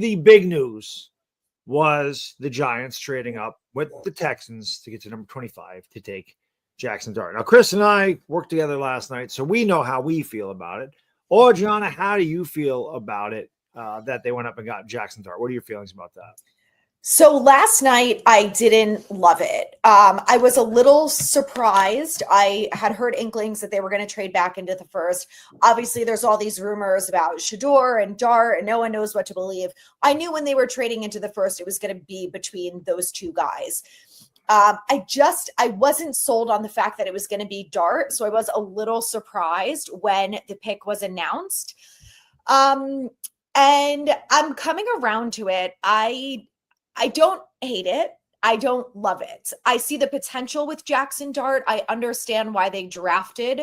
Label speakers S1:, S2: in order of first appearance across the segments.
S1: The big news was the Giants trading up with the Texans to get to number 25 to take Jaxson Dart. Now, Chris and I worked together last night, so we know how we feel about it. Oh, Gianna, how do you feel about it that they went up and got Jaxson Dart? What are your feelings about that?
S2: So last night, I didn't love it. I was a little surprised. I had heard inklings that they were going to trade back into the first. Obviously, there's all these rumors about Shedeur and Dart, and no one knows what to believe. I knew when they were trading into the first, it was going to be between those two guys. I wasn't sold on the fact that it was going to be Dart, so I was a little surprised when the pick was announced. And I'm coming around to it. I don't hate it. I don't love it. I see the potential with Jaxson Dart. I understand why they drafted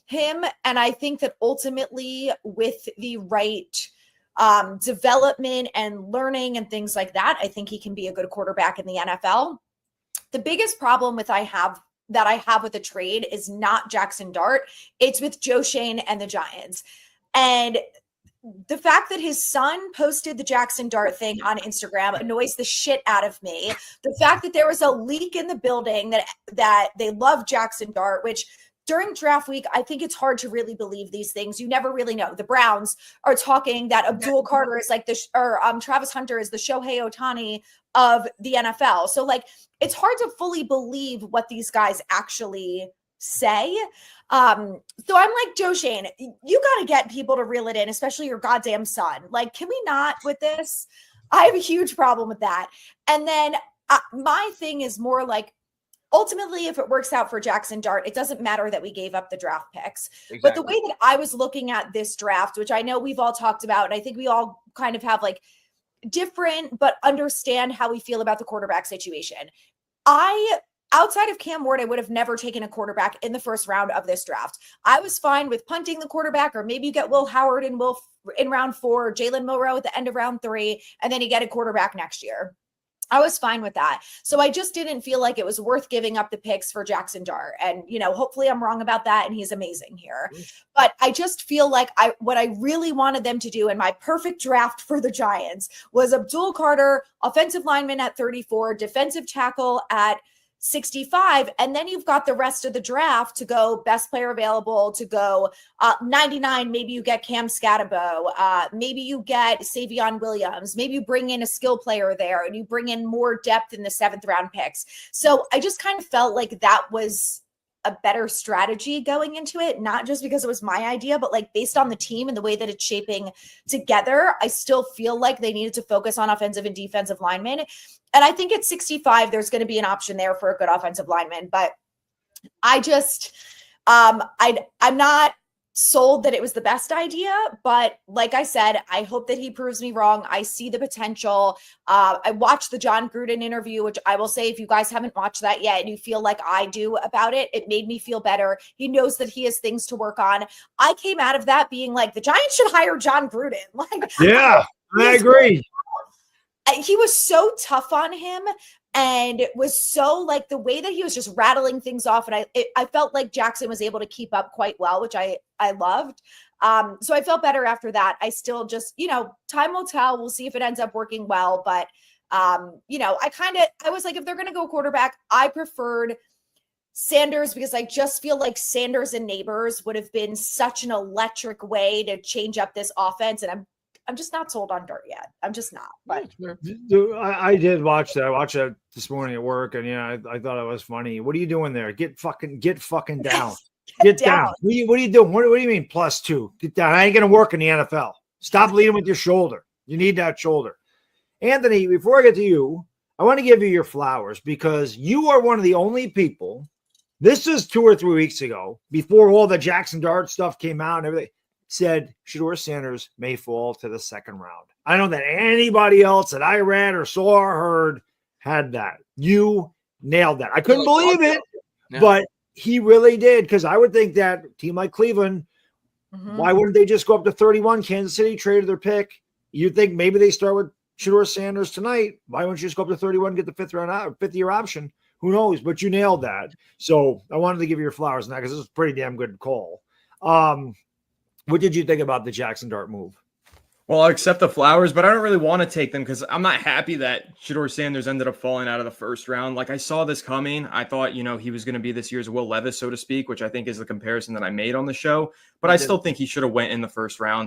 S2: him. And I think that ultimately with the right development and learning and things like that, I think he can be a good quarterback in the NFL. The biggest problem that I have with the trade is not Jaxson Dart. It's with Joe Schoen and the Giants. And the fact that his son posted the Jaxson Dart thing on Instagram annoys the shit out of me. The fact that there was a leak in the building that they love Jaxson Dart, which during draft week, I think it's hard to really believe these things. You never really know. The Browns are talking that Abdul Carter is like Travis Hunter is the Shohei Ohtani of the NFL. So like, it's hard to fully believe what these guys actually say. So I'm like, Joe Schoen, you got to get people to reel it in, especially your goddamn son. Like, can we not with this? I have a huge problem with that. And then my thing is more like, ultimately, if it works out for Jaxson Dart, it doesn't matter that we gave up the draft picks. Exactly. But the way that I was looking at this draft, which I know we've all talked about, and I think we all kind of have like different, but understand how we feel about the quarterback situation. Outside of Cam Ward, I would have never taken a quarterback in the first round of this draft. I was fine with punting the quarterback, or maybe you get Will Howard in round 4, Jalen Milroe at the end of round 3, and then you get a quarterback next year. I was fine with that. So I just didn't feel like it was worth giving up the picks for Jaxson Dart. And, hopefully I'm wrong about that and he's amazing here. But I just feel like what I really wanted them to do in my perfect draft for the Giants was Abdul Carter, offensive lineman at 34, defensive tackle at 65, and then you've got the rest of the draft to go best player available, to go 99. Maybe you get Cam Scatabo, maybe you get Savion Williams, maybe you bring in a skill player there and you bring in more depth in the 7th round picks. So I just kind of felt like that was a better strategy going into it, not just because it was my idea, but like based on the team and the way that it's shaping together, I still feel like they needed to focus on offensive and defensive linemen. And I think at 65, there's going to be an option there for a good offensive lineman. But I just, I'm not sold that it was the best idea. But like I said, I hope that he proves me wrong. I see the potential. I watched the John Gruden interview, which I will say, if you guys haven't watched that yet and you feel like I do about it, it made me feel better. He knows that he has things to work on. I came out of that being like, the Giants should hire John Gruden. Like, yeah,
S1: I agree.
S2: He was so tough on him, and it was so like the way that he was just rattling things off. And I felt like Jaxson was able to keep up quite well, which I loved. So I felt better after that. I still just, time will tell. We'll see if it ends up working well. But, I was like, if they're going to go quarterback, I preferred Sanders, because I just feel like Sanders and Neighbors would have been such an electric way to change up this offense. And I'm just not sold on Dart yet. I'm just not. But
S1: I did watch that. I watched that this morning at work, and I thought it was funny. What are you doing there? Get fucking down. Get down. What are you doing? What do you mean +2? Get down. I ain't gonna work in the NFL. Stop leading with your shoulder. You need that shoulder. Anthony, before I get to you, I want to give you your flowers, because you are one of the only people. This is 2 or 3 weeks ago, before all the Jaxson Dart stuff came out and everything, said Shedeur Sanders may fall to the 2nd round. I don't know that anybody else that I read or saw or heard had that. You nailed that. I couldn't believe it, but he really did, because I would think that a team like Cleveland, why wouldn't they just go up to 31? Kansas City traded their pick. You'd think maybe they start with Shedeur Sanders tonight. Why wouldn't you just go up to 31 and get the 5th-year option? Who knows? But you nailed that. So I wanted to give you your flowers on that, because this was a pretty damn good call. What did you think about the Jaxson Dart move?
S3: Well, I'll accept the flowers, but I don't really want to take them because I'm not happy that Shedeur Sanders ended up falling out of the first round. Like, I saw this coming. I thought, he was going to be this year's Will Levis, so to speak, which I think is the comparison that I made on the show. But I still think he should have went in the first round.